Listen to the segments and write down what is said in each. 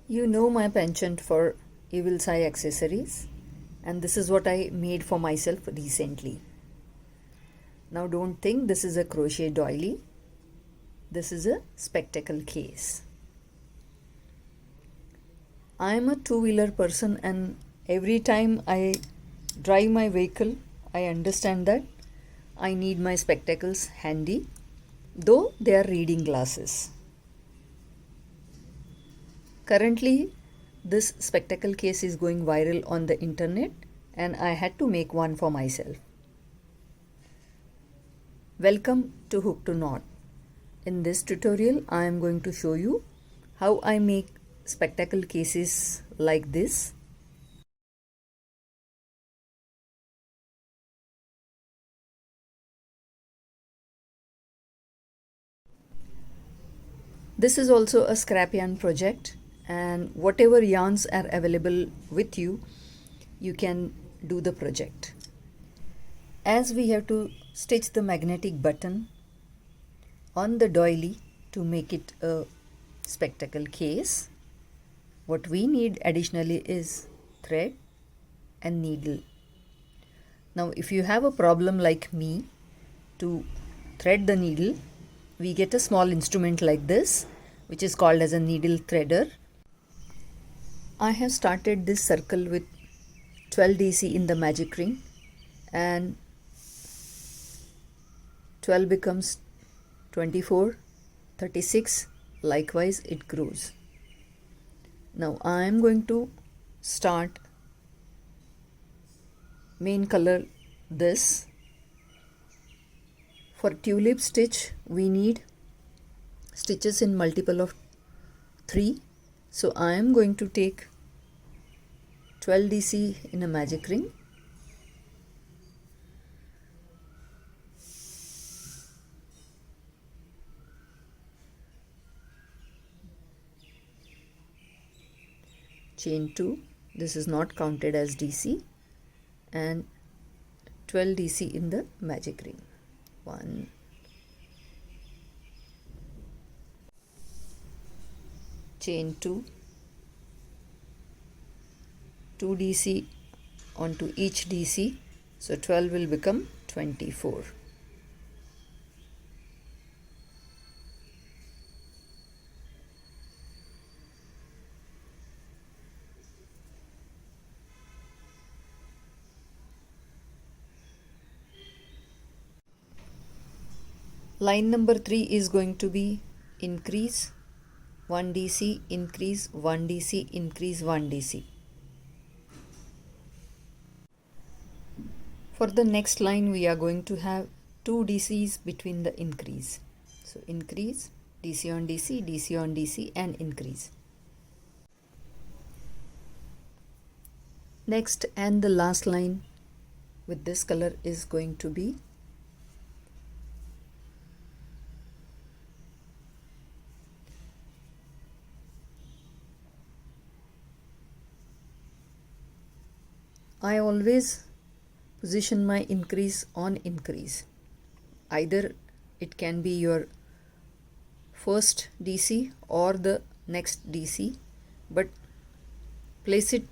You know my penchant for Evil's Eye accessories, and this is what I made for myself recently. Now don't think this is a crochet doily. This is a spectacle case. I am a two-wheeler person, and every time I drive my vehicle, I understand that I need my spectacles handy, though they are reading glasses. Currently, this spectacle case is going viral on the internet, and I had to make one for myself. Welcome to Hook to Knot. In this tutorial, I am going to show you how I make spectacle cases like this. This is also a scrap yarn project, and whatever yarns are available with you, you can do the project. As we have to stitch the magnetic button on the doily to make it a spectacle case, what we need additionally is thread and needle. Now if you have a problem like me to thread the needle, we get a small instrument like this, which is called as a needle threader. I have started this circle with 12 DC in the magic ring, and 12 becomes 24, 36, likewise it grows. Now I am going to start main color this. For tulip stitch we need stitches in multiple of 3, so I am going to take 12 DC in a magic ring, chain 2, this is not counted as DC, and 12 DC in the magic ring. 1, chain 2, 2 DC onto each DC, so 12 will become 24. Line number 3 is going to be increase 1 DC, increase 1 DC, increase 1 DC. For the next line we are going to have 2 DCs between the increase. So increase, DC on DC, DC on DC, and increase. Next and the last line with this color is going to be I always position my increase on increase. Either it can be your first DC or the next DC, but place it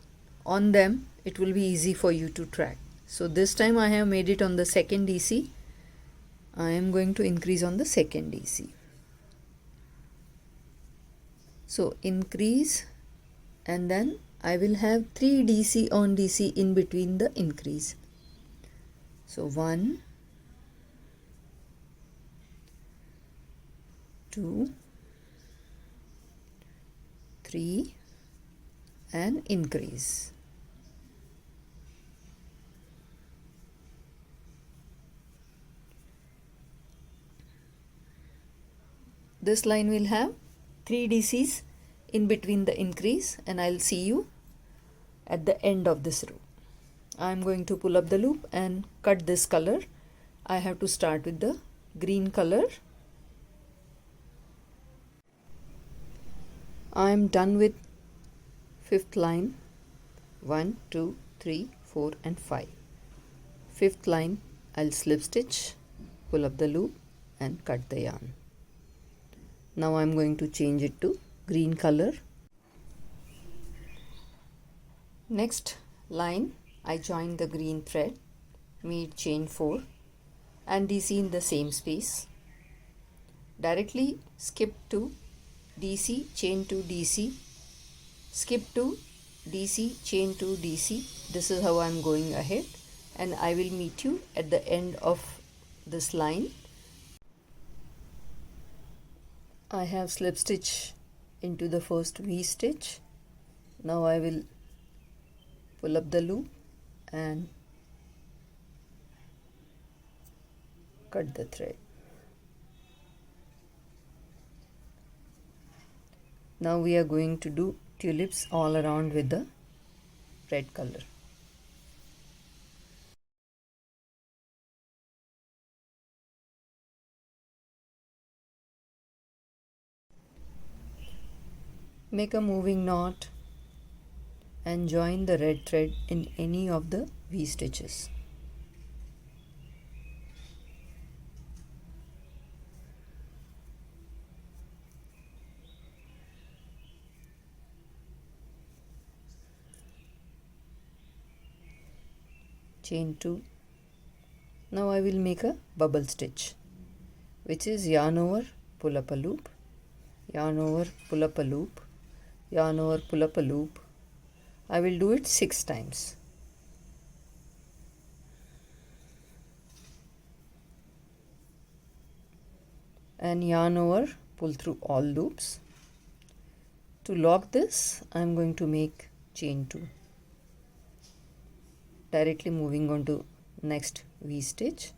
on them, it will be easy for you to track. So this time I have made it on the second DC. I am going to increase on the second DC. So increase, and then I will have 3 DC on DC in between the increase. So 1, 2, 3, and increase. This line will have 3 DCs in between the increase, and I'll see you at the end of this row. I am going to pull up the loop and cut this color. I have to start with the green color. I am done with 5th line. 1, 2, 3, 4, and 5. 5th line I'll slip stitch, pull up the loop, and cut the yarn. Now I'm going to change it to green color. Next line, I join the green thread, meet chain 4 and DC in the same space. Directly skip to DC, chain to DC, skip to DC, chain to DC. This is how I am going ahead, and I will meet you at the end of this line. I have slip stitch into the first V stitch. Now I will pull up the loop and cut the thread. Now we are going to do tulips all around with the red color. Make a moving knot and join the red thread in any of the V stitches. Chain 2. Now I will make a bubble stitch, which is yarn over, pull up a loop, yarn over, pull up a loop, yarn over, pull up a loop. I will do it 6 times. And yarn over, pull through all loops. To lock this, I am going to make chain 2. Directly moving on to next V stitch.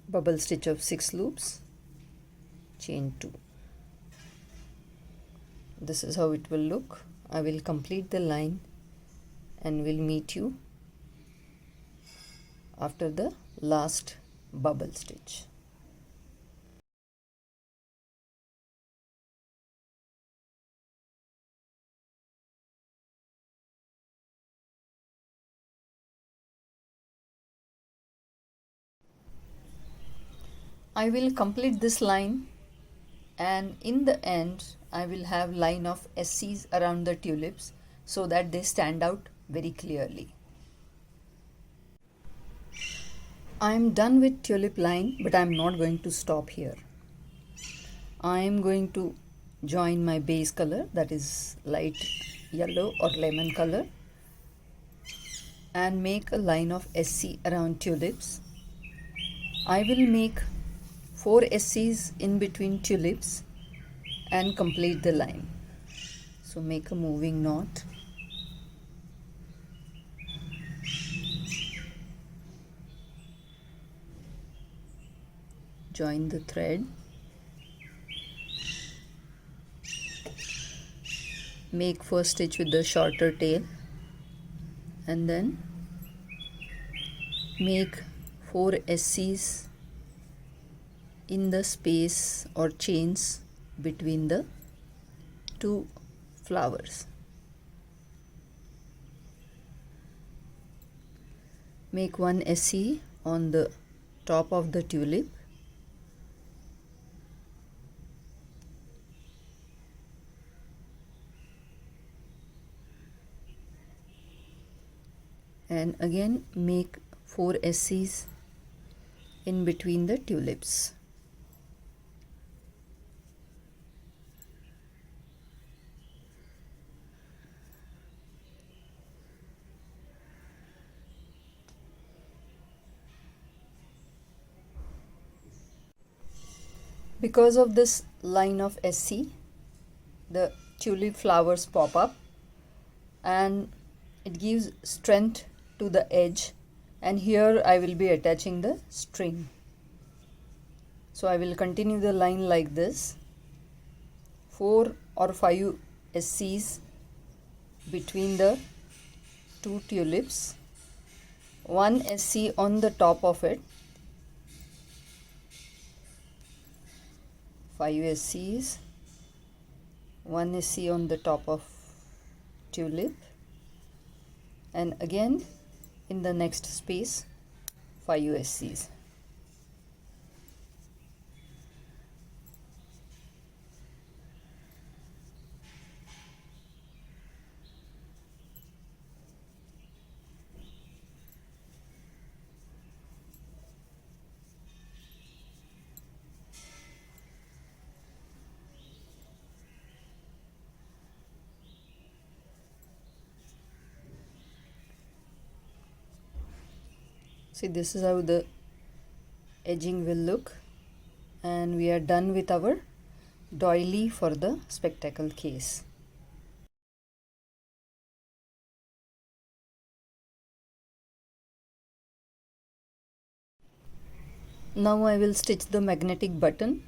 Bubble stitch of 6 loops, chain 2. This is how it will look. I will complete the line and will meet you after the last bubble stitch. I will complete this line, and in the end I will have line of SCs around the tulips so that they stand out very clearly. I am done with tulip line, but I am not going to stop here. I am going to join my base color, that is light yellow or lemon color, and make a line of SC around tulips. I will make 4 SCs in between tulips and complete the line. So make a moving knot. Join the thread. Make first stitch with the shorter tail and then make 4 SCs in the space or chains between the 2 flowers. Make 1 SC on the top of the tulip and again make 4 SCs in between the tulips. Because of this line of SC, the tulip flowers pop up and it gives strength to the edge, and here I will be attaching the string. So I will continue the line like this, 4 or 5 SCs between the 2 tulips, 1 SC on the top of it, 5 SCs, 1 SC on the top of tulip, and again in the next space 5 USCs. See, this is how the edging will look, and we are done with our doily for the spectacle case. Now I will stitch the magnetic button.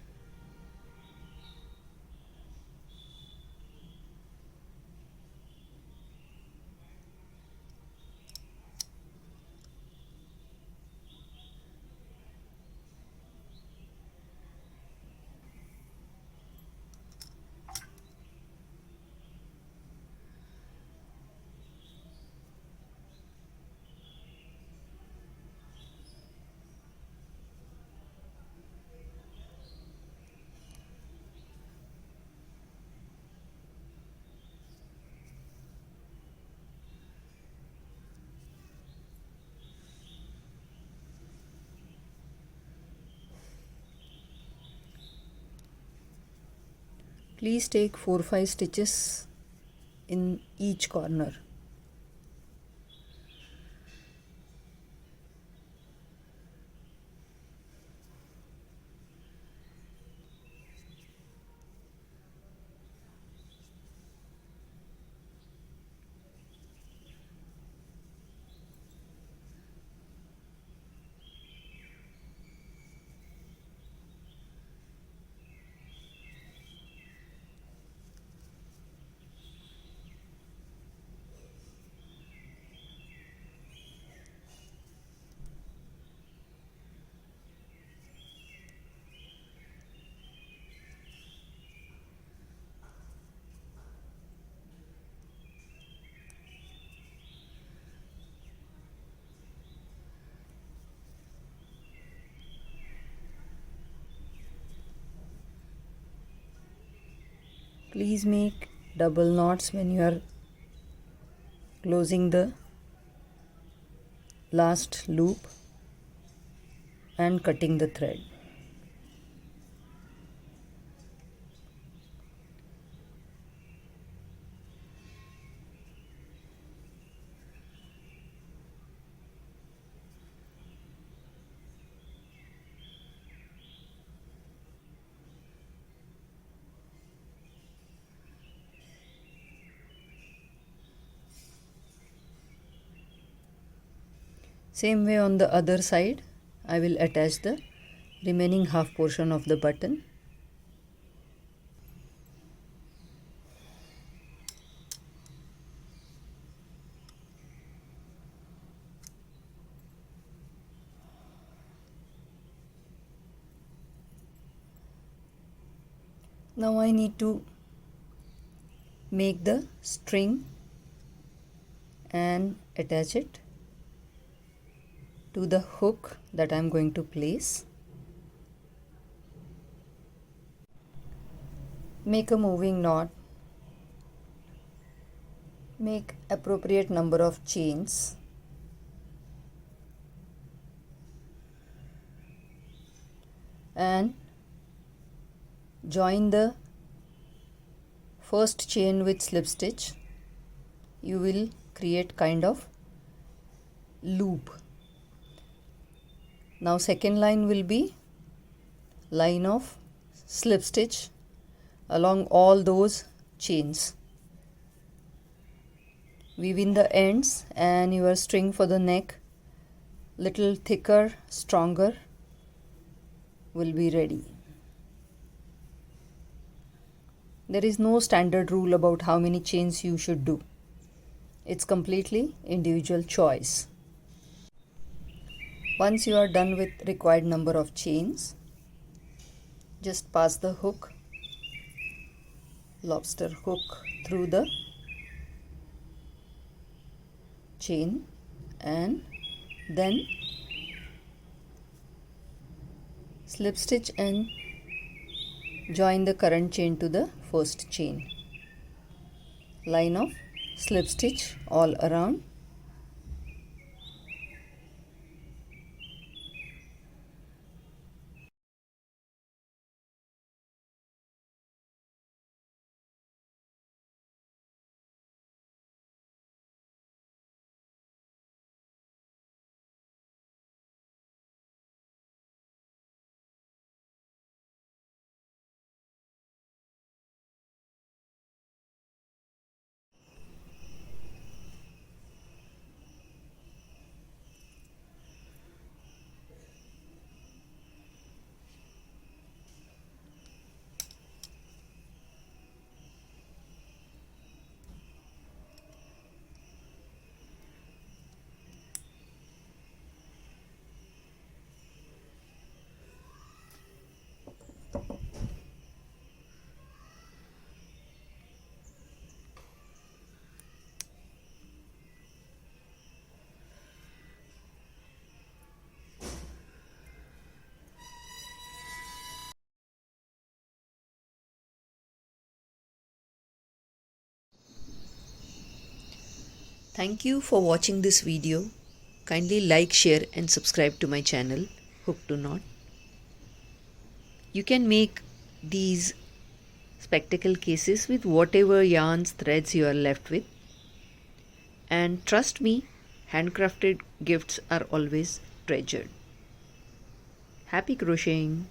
Please take 4-5 stitches in each corner. Please make double knots when you are closing the last loop and cutting the thread. Same way on the other side, I will attach the remaining half portion of the button. Now I need to make the string and attach it to the hook that I am going to place. Make a moving knot. Make appropriate number of chains. And join the first chain with slip stitch. You will create kind of loop. Now second line will be line of slip stitch along all those chains. Weave in the ends and your string for the neck, little thicker, stronger, will be ready. There is no standard rule about how many chains you should do. It's completely individual choice. Once you are done with required number of chains, just pass the hook, lobster hook, through the chain and then slip stitch and join the current chain to the first chain. Line of slip stitch all around. Thank you for watching this video. Kindly like, share and subscribe to my channel Hook to Knot. You can make these spectacle cases with whatever yarns, threads you are left with. And trust me, handcrafted gifts are always treasured. Happy crocheting!